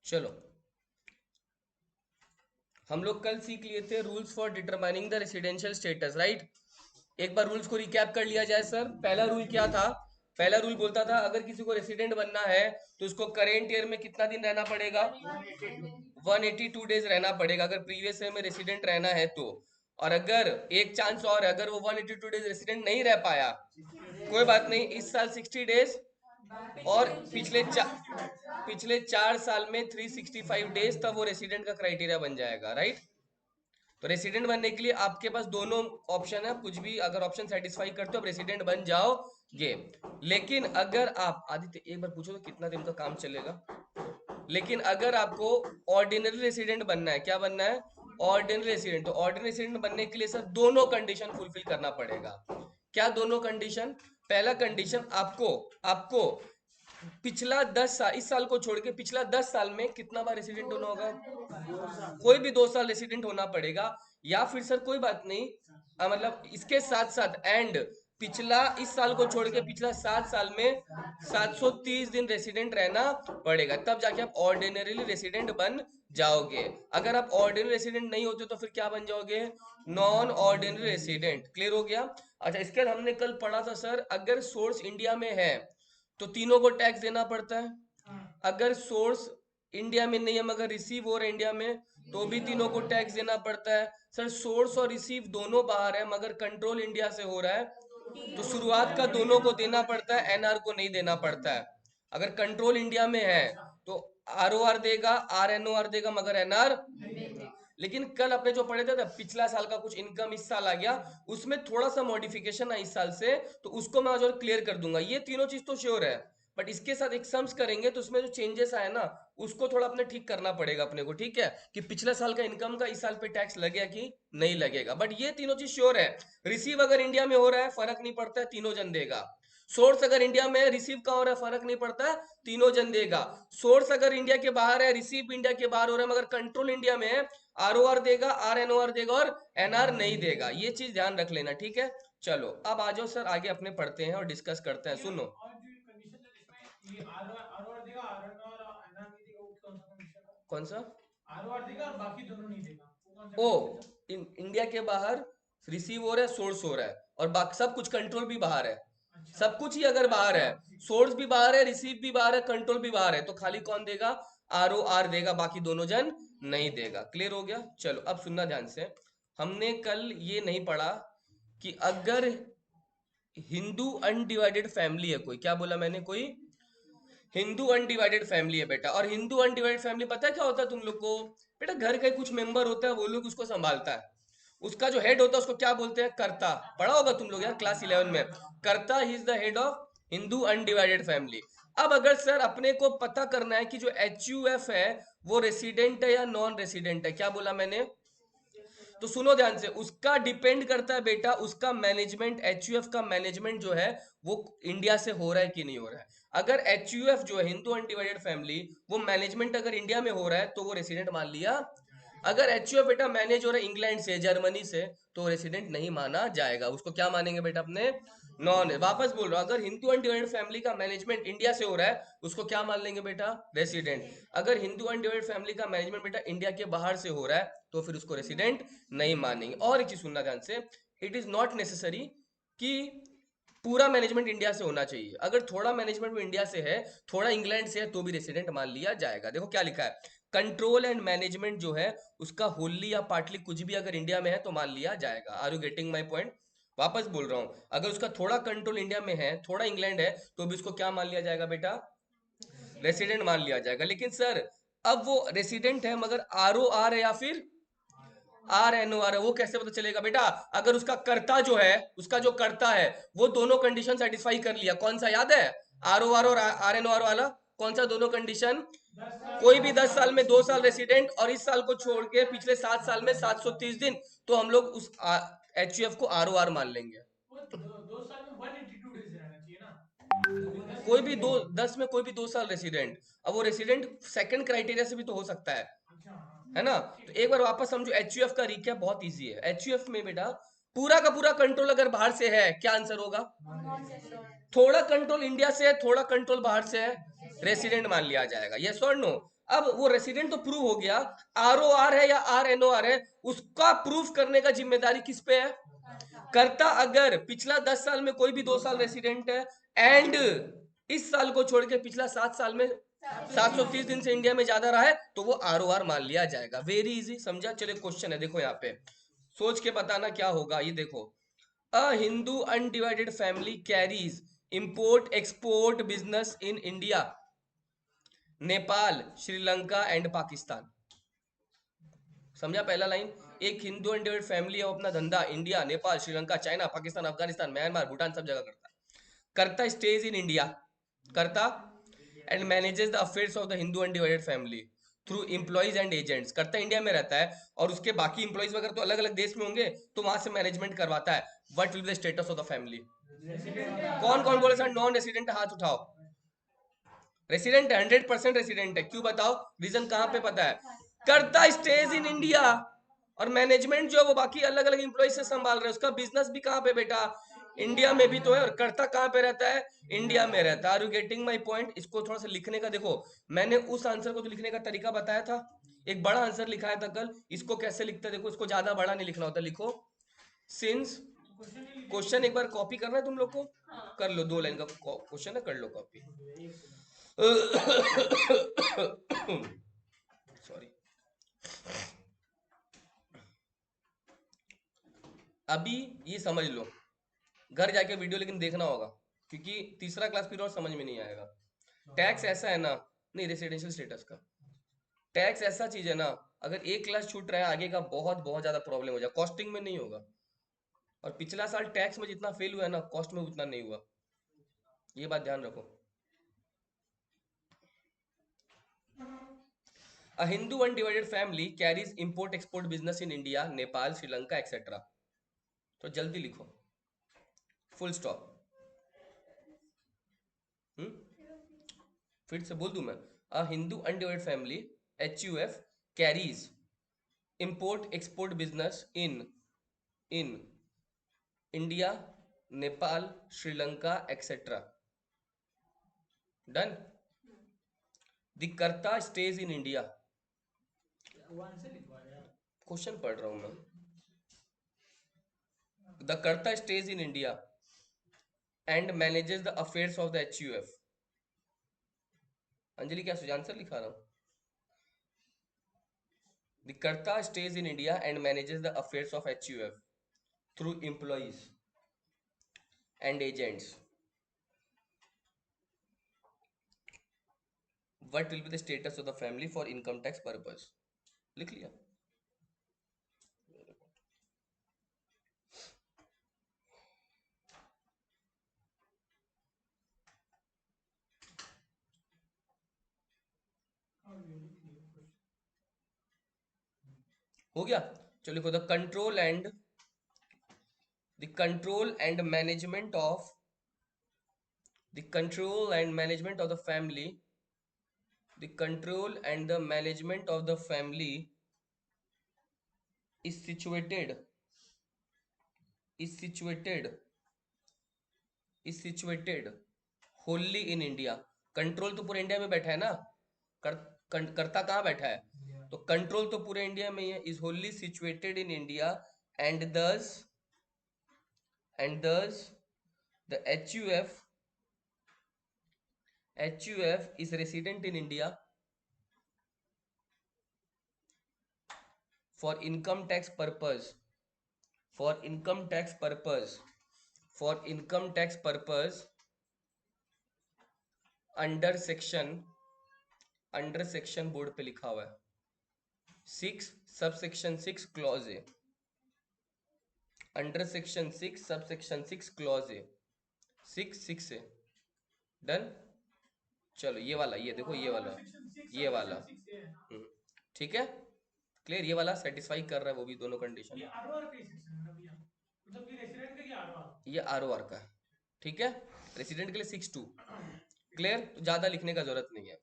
चलो, हम लोग कल सीख लिए थे rules for determining the residential status, right. एक बार रूल्स को रिकैप कर लिया जाए सर। पहला रूल क्या था? पहला रूल बोलता था अगर किसी को रेसिडेंट बनना है तो उसको करेंट ईयर में कितना दिन रहना पड़ेगा? 182 डेज रहना पड़ेगा अगर प्रीवियस ईयर में रेसिडेंट रहना है तो। और अगर एक चांस और है, अगर वो 182 डेज रेसिडेंट नहीं रह पाया, कोई बात नहीं, इस साल 60 डेज और पिछले 4 साल में 365 डेज, तब वो रेसिडेंट का क्राइटेरिया बन जाएगा, राइट। तो रेसिडेंट बनने के लिए आपके पास दोनों ऑप्शन है, कुछ भी अगर ऑप्शन सेटिस्फाई करते हो आप रेसिडेंट बन जाओगे। लेकिन अगर आप, आदित्य एक बार पूछो तो कितना दिन का काम चलेगा। लेकिन अगर आपको ऑर्डिनरी रेसिडेंट बनना है, क्या बनना है? Ordinary resident. तो ऑर्डिनरी रेसिडेंट बनने के लिए सर दोनों कंडीशन फुलफिल करना पड़ेगा। क्या दोनों कंडीशन? पहला कंडीशन, आपको आपको पिछला 10 साल, इस साल को छोड़ के पिछला 10 साल में कितना बार रेसिडेंट होना होगा? कोई भी 2 साल रेसिडेंट होना पड़ेगा। या फिर सर कोई बात नहीं, मतलब इसके साथ साथ एंड पिछला, इस साल को छोड़ के पिछला 7 साल में 730 दिन रेसिडेंट रहना पड़ेगा, तब जाके आप ऑर्डिनरीली रेसिडेंट बन जाओगे। अगर आप ऑर्डिनरी रेसिडेंट नहीं होते तो फिर क्या बन जाओगे? Non ordinary resident. क्लियर हो गया? अच्छा, इसके बाद हमने कल पढ़ा था सर, अगर सोर्स इंडिया में है तो तीनों को टैक्स देना पड़ता है। अगर सोर्स इंडिया में नहीं है मगर रिसीव हो रहा है इंडिया में, तो भी तीनों को टैक्स देना पड़ता है। सर सोर्स और रिसीव दोनों बाहर है मगर कंट्रोल इंडिया से हो रहा है, तो शुरुआत का दोनों को देना पड़ता है, एनआर को नहीं देना पड़ता है। अगर कंट्रोल इंडिया में है तो आरओआर देगा, आरएनओआर देगा, मगर एनआर। लेकिन कल अपने जो पढ़े थे ना, पिछला साल का कुछ इनकम इस साल आ गया, उसमें थोड़ा सा मॉडिफिकेशन है इस साल से, तो उसको मैं आज और क्लियर कर दूंगा। ये तीनों चीज तो श्योर है, बट इसके साथ एक सम्स करेंगे तो उसमें जो चेंजेस आए ना, उसको थोड़ा अपने ठीक करना पड़ेगा अपने को, ठीक है, कि पिछला साल का इनकम का इस साल पे टैक्स लगेगा कि नहीं लगेगा। बट ये तीनों चीज श्योर है। रिसीव अगर इंडिया में हो रहा है फर्क नहीं पड़ता है, तीनों जन देगा। सोर्स अगर इंडिया में है, रिसीव का हो रहा है, फर्क नहीं पड़ता है, तीनों जन देगा। सोर्स अगर इंडिया के बाहर है, रिसीव इंडिया के बाहर हो रहा है मगर कंट्रोल इंडिया में है, आरओआर देगा, आरएनओआर देगा और एनआर नहीं देगा। ये चीज ध्यान रख लेना, ठीक है। चलो अब आ जाओ सर, आगे अपने पढ़ते हैं और डिस्कस करते हैं। सुनो, कौन सा? ओ, इंडिया के बाहर रिसीव हो रहा है, सोर्स हो रहा है, और बाकी सब कुछ कंट्रोल भी बाहर है। सब कुछ ही अगर बाहर है, सोर्स भी बाहर है, रिसीव भी बाहर है, कंट्रोल भी बाहर है, तो खाली कौन देगा? आर ओ आर देगा, बाकी दोनों जन नहीं देगा। क्लियर हो गया? चलो अब सुनना ध्यान से। हमने कल ये नहीं पढ़ा कि अगर हिंदू अनडिवाइडेड फैमिली है कोई, क्या बोला मैंने? कोई हिंदू अनडिवाइडेड फैमिली है बेटा, और हिंदू अनडिवाइडेड फैमिली पता है क्या होता है तुम लोग को? बेटा घर के कुछ मेंबर होता है, वो लोग उसको संभालता है। उसका जो हेड होता है उसको क्या बोलते हैं? कर्ता। पढ़ा होगा तुम लोग यार क्लास 11 में, कर्ता, he is the head of Hindu undivided family. अब अगर सर अपने को पता करना है कि जो एच यू एफ है वो रेसिडेंट है या नॉन रेसिडेंट है, क्या बोला मैंने? तो सुनो ध्यान से, उसका डिपेंड करता है बेटा, उसका मैनेजमेंट, एचयूएफ का मैनेजमेंट जो है वो इंडिया से हो रहा है कि नहीं हो रहा है। अगर एचयूएफ जो है हिंदू अनडिवाइडेड फैमिली, वो मैनेजमेंट अगर इंडिया में हो रहा है तो वो रेसिडेंट मान लिया। अगर एचयूएफ बेटा मैनेज हो रहा है इंग्लैंड से, जर्मनी से, तो रेसिडेंट नहीं माना जाएगा। उसको क्या मानेंगे बेटा अपने? नॉन। वापस बोल रहा हूं, अगर हिंदू अनडिवाइडेड फैमिली का मैनेजमेंट इंडिया से हो रहा है उसको क्या मान लेंगे बेटा? रेसिडेंट। अगर हिंदू अनडिवाइडेड फैमिली का मैनेजमेंट बेटा इंडिया के बाहर से हो रहा है तो फिर उसको रेसिडेंट नहीं मानेंगे। और एक चीज सुनना ध्यान से, इट इज नॉट नेसेसरी कि पूरा मैनेजमेंट इंडिया से होना चाहिए। अगर थोड़ा मैनेजमेंट में इंडिया से है, थोड़ा इंग्लैंड से है, तो भी रेसिडेंट मान लिया जाएगा। देखो क्या लिखा है, कंट्रोल एंड मैनेजमेंट जो है उसका होली या पार्टली कुछ भी अगर इंडिया में है तो मान लिया जाएगा। Are you getting my point? वापस बोल रहा हूं, अगर उसका थोड़ा कंट्रोल इंडिया में है, थोड़ा इंग्लैंड है, तो भी उसको क्या मान लिया जाएगा बेटा? रेसिडेंट मान लिया जाएगा। लेकिन सर अब वो रेसिडेंट है मगर आर ओ आर है या फिर आर एन ओ आर है, वो कैसे पता चलेगा बेटा? अगर उसका कर्ता जो है, उसका जो कर्ता है वो दोनों कंडीशन सेटिस्फाई कर लिया, कौन सा याद है? आर ओ आर और आर एन ओ आर वाला, कौन सा दोनों कंडीशन? कोई भी 10 साल में 2 साल रेसिडेंट और इस साल को छोड़ के पिछले 7 साल में 730 दिन, तो हम लोग उस एच यू एफ को आर ओ आर मान लेंगे। कोई भी दो, 10 में कोई भी 2 साल रेसिडेंट। अब वो रेसिडेंट सेकंड क्राइटेरिया से भी तो हो सकता है ना। तो एक बार वापस समझो, एचयूएफ का रिकैप बहुत इजी है। एचयूएफ में बेटा पूरा का पूरा कंट्रोल अगर बाहर से है, क्या आंसर होगा? थोड़ा कंट्रोल इंडिया से है, थोड़ा कंट्रोल बाहर से है, रेसिडेंट मान लिया जाएगा। यस और नो? अब वो रेसिडेंट तो प्रूव हो गया, ROR है या RNOR है, उसका प्रूफ करने का जिम्मेदारी किस पे है? कर्ता। अगर पिछला 10 साल में कोई भी 2 साल रेसिडेंट है एंड इस साल को छोड़ के पिछला 7 साल में 730 दिन से इंडिया में ज्यादा रहा है तो वो ROR मान लिया जाएगा। वेरी इजी, समझा? चले क्वेश्चन है, देखो यहाँ पे सोच के बताना क्या होगा। ये देखो, a Hindu undivided family carries import export business in India, Nepal, Sri Lanka and Pakistan. समझा पहला लाइन? एक हिंदू अनडिवाइडेड फैमिली है, वो अपना धंधा India, Nepal, Sri Lanka, China, Pakistan, Afghanistan, Myanmar, Bhutan सब जगह करता है। करता स्टेज इन इंडिया, करता and manages the affairs of the Hindu undivided family through employees and agents. करता इंडिया में रहता है और उसके बाकी एम्प्लॉइज वगैरह तो अलग अलग देश में होंगे, तो वहां से मैनेजमेंट करवाता है। What will be the status of the family? कौन कौन बोले सर नॉन रेसिडेंट? हाथ उठाओ। रेसिडेंट है, 100% रेसिडेंट है। क्यों बताओ? रीजन कहां पे पता है? करता स्टेज इन इंडिया और मैनेजमेंट जो है वो बाकी अलग अलग एम्प्लॉय से संभाल रहे हैं। उसका बिजनेस भी कहां पे बेटा? इंडिया में भी तो है। और करता कहां पे रहता है? इंडिया में रहता है। Are you getting my point? इसको थोड़ा सा लिखने का देखो, मैंने उस आंसर को तो लिखने का तरीका बताया था, एक बड़ा आंसर लिखाया था कल। इसको कैसे लिखते हैं देखो, इसको ज्यादा बड़ा नहीं लिखना होता। लिखो सिंस, क्वेश्चन एक बार कॉपी करना है तुम लोग को, कर लो, 2 लाइन का क्वेश्चन है, कर लो कॉपी। सॉरी। अभी ये समझ लो, घर जाके वीडियो लेकिन देखना होगा, क्योंकि तीसरा क्लास पीरियड समझ में नहीं आएगा। टैक्स ऐसा है ना, नहीं रेसिडेंशियल स्टेटस का टैक्स ऐसा चीज है ना, अगर एक क्लास छूट रहा है आगे का बहुत बहुत ज्यादा प्रॉब्लम हो जाए। कॉस्टिंग में नहीं होगा, और पिछला साल टैक्स में जितना फेल हुआ है ना, कॉस्ट में उतना नहीं हुआ। ये बात ध्यान रखो। A Hindu undivided family carries import export business in India, Nepal, Sri Lanka, etc. तो जल्दी लिखो, फुल स्टॉप। फिर से बोल दूं मैं? A Hindu undivided family HUF कैरीज import export business in India, Nepal, Sri Lanka, etc. Done. The कर्ता stays in India. क्वेश्चन पढ़ रहा हूं मैं। The कर्ता stays in India and manages the affairs of the HUF. Anjali क्या आंसर लिखा रहा हूं? The कर्ता stays in India and manages the affairs of HUF through employees and agents. What will be the status of the family for income tax purpose? लिख लिया? हो गया? चलो लिखो, the control and management of the family, the control and the management of the family is situated wholly in India. Control तो पूरे India में बैठा है ना, करता कहाँ बैठा है? तो कंट्रोल तो पूरे इंडिया में ही है। Is wholly situated in India and thus the HUF is resident in India for income tax purpose under section board पे लिखा हुआ है 6 subsection 6 clause A, under section 6 subsection 6 clause A, 6 है। डन। चलो ये वाला, ये देखो, ये वाला ठीक है, क्लियर? ये वाला सेटिस्फाई कर रहा है वो भी, दोनों कंडीशन। ये ROR का है, ठीक है। रेसिडेंट के लिए 6(2), क्लियर? तो ज्यादा लिखने का जरूरत नहीं है।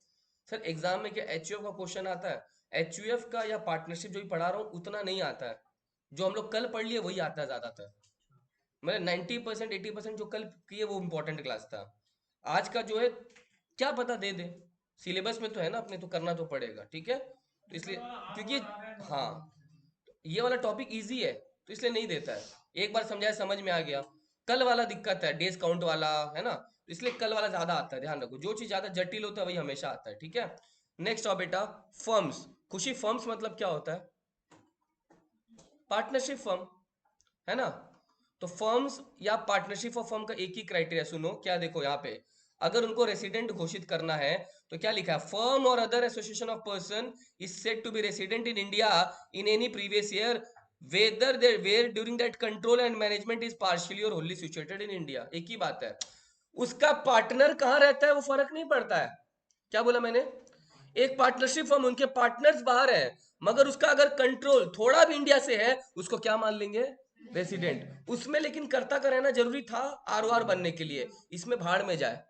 सर एग्जाम में क्या HUF का क्वेश्चन आता है? HUF का या पार्टनरशिप जो भी पढ़ा रहा हूँ उतना नहीं आता है, जो हम लोग कल पढ़ लिए वही आता है ज्यादातर। मतलब 90% 80% जो कल किए वो इंपॉर्टेंट क्लास था। आज का जो है क्या पता दे दे, सिलेबस में तो है ना, अपने तो करना तो पड़ेगा, ठीक है, तो इसलिए, क्योंकि हाँ ये वाला टॉपिक इजी है तो इसलिए नहीं देता है। एक बार समझाया समझ में आ गया। कल वाला दिक्कत है, डेज काउंट वाला है ना, तो इसलिए कल वाला ज्यादा आता है, ध्यान रखो, जो चीज ज्यादा जटिल होता है वही हमेशा आता है, ठीक है। नेक्स्ट आओ बेटा, फर्म्स। खुशी, फर्म्स मतलब क्या होता है? पार्टनरशिप फर्म, है ना। तो फर्म्स या पार्टनरशिप ऑफ फर्म का एक ही क्राइटेरिया, सुनो क्या, देखो यहाँ पे अगर उनको रेसिडेंट घोषित करना है तो क्या लिखा है, firm or other association of person is said to be resident in India in any previous year whether they were during that control and management is partially or wholly situated in India. एक ही बात है, उसका partner कहाँ रहता है वो फर्क नहीं पड़ता है। क्या बोला मैंने? एक पार्टनरशिप फर्म, उनके पार्टनर्स बाहर है, मगर उसका अगर कंट्रोल थोड़ा भी इंडिया से है उसको क्या मान लेंगे, रेसिडेंट। उसमें लेकिन कर्ता का रहना जरूरी था आर ओ आर बनने के लिए, इसमें भाड़ में जाए।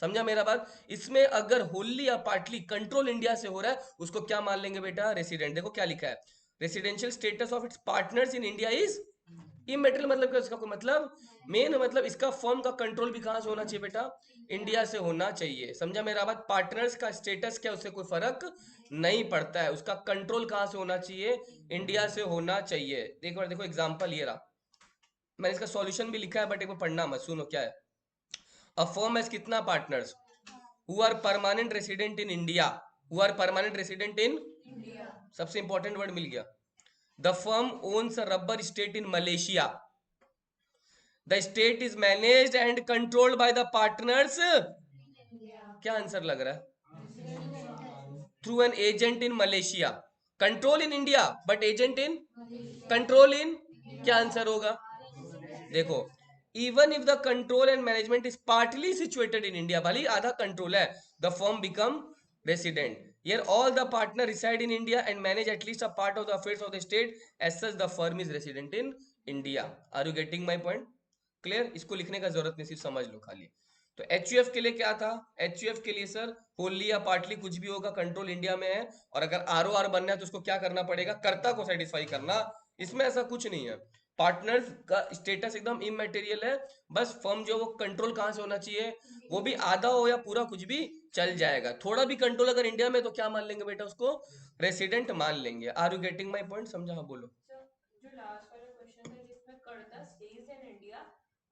समझा मेरा बात? इसमें अगर होली या पार्टली कंट्रोल इंडिया से हो रहा है उसको क्या मान लेंगे बेटा, रेसिडेंट। देखो क्या लिखा है, residential status of its partners in India is immaterial. मतलब क्या, इसका कोई मतलब, मेन मतलब इसका फर्म का कंट्रोल भी कहां से होना चाहिए बेटा, इंडिया से होना चाहिए। समझा मेरा बात? पार्टनर्स का स्टेटस क्या, उससे कोई फर्क नहीं पड़ता है, उसका कंट्रोल कहां से होना चाहिए, इंडिया से होना चाहिए। एक बार देखो एग्जांपल ये रहा, मैंने इसका सॉल्यूशन भी लिखा है बट एक बार पढ़ना मत, सुनो क्या है। अ फर्म हैज कितना partners who are permanent resident in India, who are permanent resident in, सबसे इंपॉर्टेंट वर्ड मिल गया। The firm owns a rubber state in Malaysia, the state is managed and controlled by the partners. क्या answer लग रहा है? Through an agent in Malaysia, control in India but agent in, control in, क्या answer होगा? देखो, even if the control and management is partly situated in India, भले आधा control है, the firm become resident. Here all the partner reside in India and manage at least a part of the affairs of the state. As such, the firm is resident in India. Are you getting my point? Clear? इसको लिखने का जरूरत नहीं, सिर्फ समझ लो खाली। तो H के लिए क्या था, एच के लिए सर होली या पार्टली कुछ भी होगा, कंट्रोल इंडिया में है, और अगर आर ओ आर बनना है तो उसको क्या करना पड़ेगा, कर्ता को सेटिस्फाई करना। इसमें ऐसा कुछ नहीं है, पार्टनर्स का स्टेटस एकदम इमेटेरियल है, बस फर्म जो वो कंट्रोल कहां से होना चाहिए, वो भी आधा हो या पूरा कुछ भी चल जाएगा। थोड़ा भी कंट्रोल अगर इंडिया में तो क्या मान लेंगे बेटा, उसको रेसिडेंट मान लेंगे। Are you getting my point? समझा? हाँ बोलो। जो लास्ट वाला क्वेश्चन था जिसमें कर्ता स्टेज इन इंडिया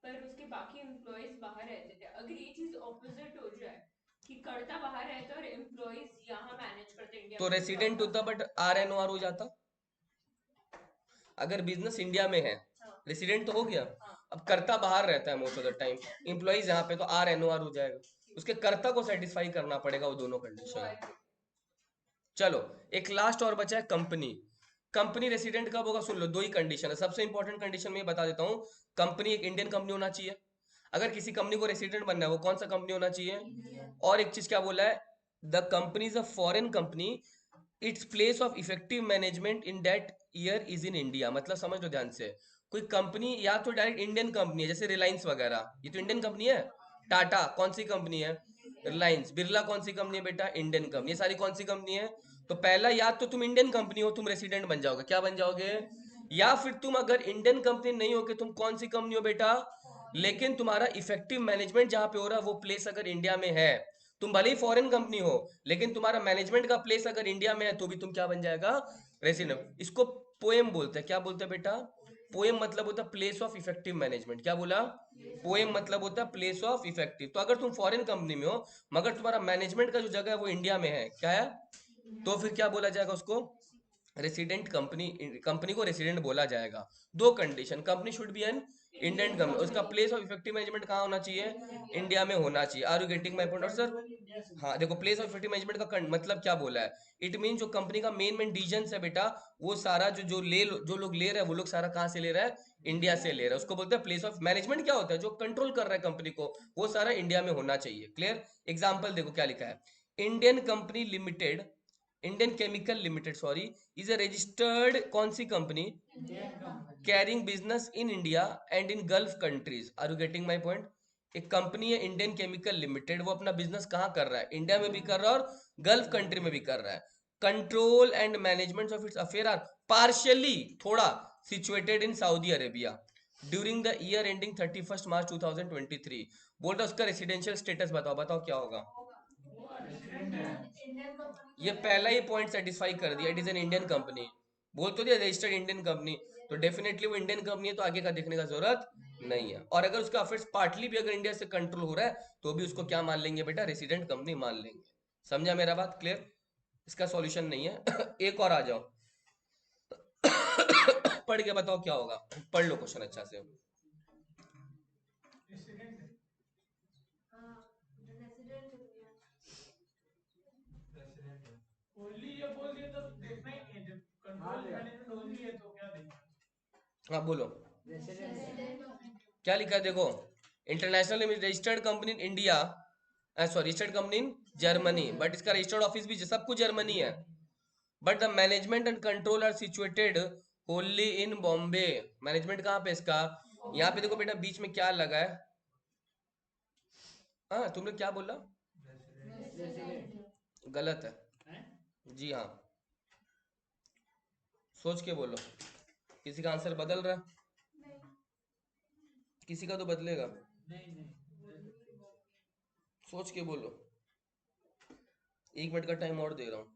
पर उसके बाकी एम्प्लॉयज बाहर रहते थे, अगर ये चीज ऑपोजिट हो जाए कि कर्ता बाहर रहते और एम्प्लॉयज यहाँ मैनेज करते इंडिया तो में, तो क्या रेसिडेंट होगा? होता but R N O R हो जाता। अगर बिजनेस इंडिया में है, हाँ रेसिडेंट तो हो गया, हाँ अब कर्ता बाहर रहता है most of the time, employees यहाँ पे, तो आर एन ओ आर हो जाएगा। उसके कर्ता को सेटिस्फाई करना पड़ेगा वो दोनों वो कंडीशन। I think. चलो, एक लास्ट और बचा है, कंपनी। कंपनी रेसिडेंट कब होगा, सुन लो, दो ही कंडीशन है, सबसे इंपॉर्टेंट कंडीशन मैं बता देता हूँ। कंपनी एक इंडियन कंपनी होना चाहिए, अगर किसी कंपनी को रेसिडेंट बनना है वो कौन सा कंपनी होना चाहिए, और एक चीज क्या बोला है, the company is a foreign company, its place of effective management in that year is in India. मतलब समझ लो ध्यान से, कोई कंपनी या तो डायरेक्ट इंडियन कंपनी है, जैसे रिलायंस वगैरह, ये तो इंडियन कंपनी है। टाटा कौन सी कंपनी है, रिलायंस। बिरला कौन सी कंपनी है बेटा, इंडियन कंपनी। ये सारी कौन सी कंपनी है, तो पहला, या तो तुम इंडियन कंपनी हो, तुम रेसिडेंट बन जाओगे, क्या बन जाओगे, या फिर तुम अगर इंडियन कंपनी नहीं हो के तुम कौन सी कंपनी हो बेटा, लेकिन तुम्हारा इफेक्टिव मैनेजमेंट जहां पे हो रहा है वो प्लेस अगर इंडिया में है, तुम भले ही फॉरेन कंपनी हो लेकिन तुम्हारा मैनेजमेंट का प्लेस अगर इंडिया में है तो भी तुम क्या बन जाएगा, रेसिडेंट। इसको पोएम बोलते हैं, क्या बोलते हैं बेटा, पोएम मतलब होता है प्लेस ऑफ इफेक्टिव मैनेजमेंट। क्या बोला, पोएम मतलब होता है प्लेस ऑफ इफेक्टिव। तो अगर तुम फॉरेन कंपनी में हो मगर तुम्हारा मैनेजमेंट का जो जगह है वो इंडिया में है, क्या है, तो फिर क्या बोला जाएगा उसको, रेसिडेंट कंपनी। कंपनी को रेसिडेंट बोला जाएगा। दो condition, company should be an Indian company, उसका प्लेस ऑफ इफेक्टिव मैनेजमेंट कहाँ होना चाहिए, इंडिया में होना चाहिए। Are you getting my point? और सर हाँ देखो, प्लेस ऑफ इफेक्टिव मैनेजमेंट का मतलब क्या बोला है, इट मीन जो कंपनी का मेन मेन डिसीजन है बेटा, वो सारा जो लोग ले रहे हैं वो लोग सारा कहाँ से ले रहा है, इंडिया से ले रहा है, उसको बोलते हैं प्लेस ऑफ मैनेजमेंट। क्या होता है, जो कंट्रोल कर रहा है कंपनी को वो सारा इंडिया में होना चाहिए। क्लियर? एग्जाम्पल देखो क्या लिखा है, Indian company limited, Indian chemical limited sorry, is a registered कौन सी company, carrying business in India and in gulf countries. Are you getting my point? एक कंपनी है इंडियन केमिकल लिमिटेड, वो अपना बिजनेस कहाँ कर रहा है, इंडिया में भी कर रहा है और गल्फ कंट्री में भी कर रहा है। Control and management of its affair are partially, थोड़ा, situated in Saudi Arabia during the year ending 31 March 2023। बोल रहा उसका रेसिडेंशियल स्टेटस बताओ, बताओ क्या होगा, ये पहला ही पॉइंट सेटिस्फाई कर दिया, it is an Indian company, बोल तो दिया रजिस्टर्ड इंडियन कंपनी, तो डेफिनेटली वो इंडियन कंपनी है, तो आगे का देखने का जरूरत नहीं है। और अगर उसका अफेयर्स पार्टली भी अगर इंडिया से कंट्रोल हो रहा है तो भी उसको क्या मान लेंगे बेटा, रेसिडेंट कंपनी मान लेंगे। समझा मेरा बात, क्लियर? इसका सॉल्यूशन नहीं है। एक और आ जाओ। पढ़ के बताओ क्या होगा, पढ़ लो क्वेश्चन अच्छा से। ओनली ये बोल दिया तो देखना ही नहीं है, जब कंट्रोल मैनेजमेंट ओनली है तो क्या देखें। हाँ बोलो क्या लिखा है, देखो international registered company in India, sorry registered company in Germany, but इसका रजिस्टर्ड ऑफिस भी सब कुछ जर्मनी है, but the management and control are situated wholly in Bombay. Management कहाँ पे इसका, यहाँ पे देखो बेटा बीच में क्या लगा है, हाँ तुमने क्या बोला, गलत है जी हाँ, सोच के बोलो, किसी का आंसर बदल रहा है, किसी का तो बदलेगा, सोच के बोलो, 1 मिनट का टाइम और दे रहा हूँ।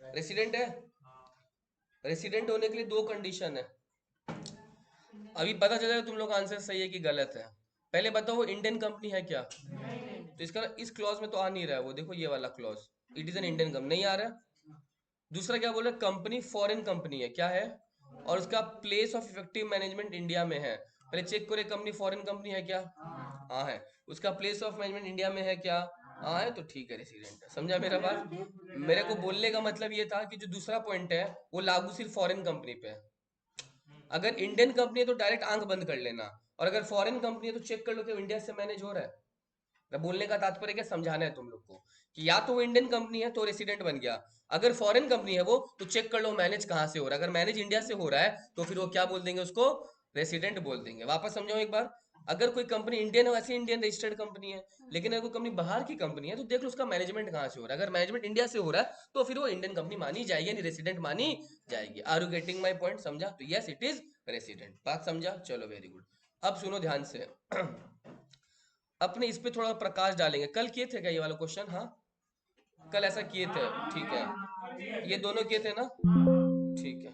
रेसिडेंट है, रेसिडेंट होने के लिए 2 कंडीशन है, अभी पता चलेगा तुम लोग आंसर सही है कि गलत है। पहले बताओ वो इंडियन कंपनी है क्या, तो इसका इस क्लॉज में तो आ नहीं रहा है, वो देखो ये वाला clause, it is an Indian company, नहीं आ रहा है। दूसरा क्या बोला, कंपनी फॉरेन कंपनी है, क्या है, और उसका place of effective management India में है। पहले चेक करो कंपनी फॉरेन कंपनी है क्या, हाँ है। उसका प्लेस ऑफ मैनेजमेंट इंडिया में है क्या, हाँ है, तो ठीक है रेसिडेंट है। समझा मेरा बात, मेरे को बोलने का मतलब ये था कि जो दूसरा पॉइंट है वो लागू सिर्फ फॉरेन कंपनी पे है। अगर इंडियन कंपनी है तो डायरेक्ट आंख बंद कर लेना, और अगर फॉरेन कंपनी है तो चेक कर लो कि इंडिया से मैनेज हो रहा है। मैं बोलने का तात्पर्य क्या समझाना है तुम लोग को, कि या तो वो इंडियन कंपनी है तो रेसिडेंट बन गया, अगर फॉरेन कंपनी है वो तो चेक कर लो मैनेज कहाँ से हो रहा है, अगर मैनेज इंडिया से हो रहा है तो फिर वो क्या बोल देंगे उसको, रेसिडेंट बोल देंगे। वापस समझाओ एक बार, अगर कोई कंपनी इंडियन है वैसे इंडियन रजिस्टर्ड कंपनी है, लेकिन अगर कोई कंपनी बाहर की कंपनी है तो देख लो उसका मैनेजमेंट कहाँ से हो रहा है, अगर मैनेजमेंट इंडिया से हो रहा है तो फिर वो इंडियन कंपनी मानी जाएगी, यानी रेसिडेंट मानी जाएगी। Are you getting my point, समझा? तो यस इट इज रेसिडेंट, बात समझा, चलो वेरी गुड। अब सुनो ध्यान से। अपने इस पे थोड़ा प्रकाश डालेंगे, कल किए थे क्या ये वाला क्वेश्चन, हाँ कल ऐसा किए थे, ठीक है, ये दोनों किए थे ना, ठीक है।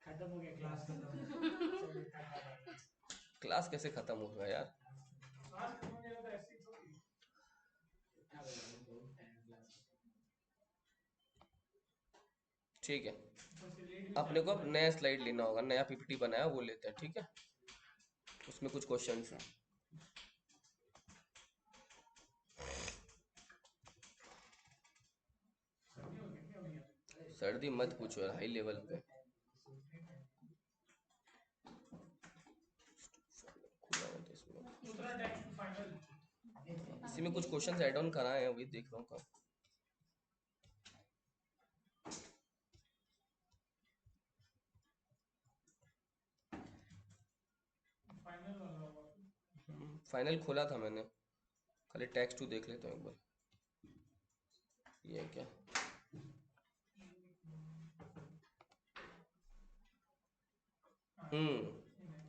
खत्म हो गया क्लास, खत्म क्लास कैसे खत्म होगा यार, क्लास खत्म हो गया तो ऐसे ही थोड़ी। ठीक है, अपने को अब नया स्लाइड लेना होगा, नया पीपीटी बनाया वो लेते हैं, ठीक है, उसमें कुछ क्वेश्चंस हैं। सर्दी मत पूछो यार, हाई लेवल पे खुला हुआ था इसमें। दूसरा टेक्स्ट फाइनल, इसी में कुछ क्वेश्चंस ऐड ऑन कराए हैं, वही देख रहा हूँ कब। फाइनल वाला होगा। फाइनल खोला था मैंने, खाली टेक्स्ट टू देख लेता हूँ एक बार, ये है क्या,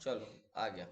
चलो आ गया।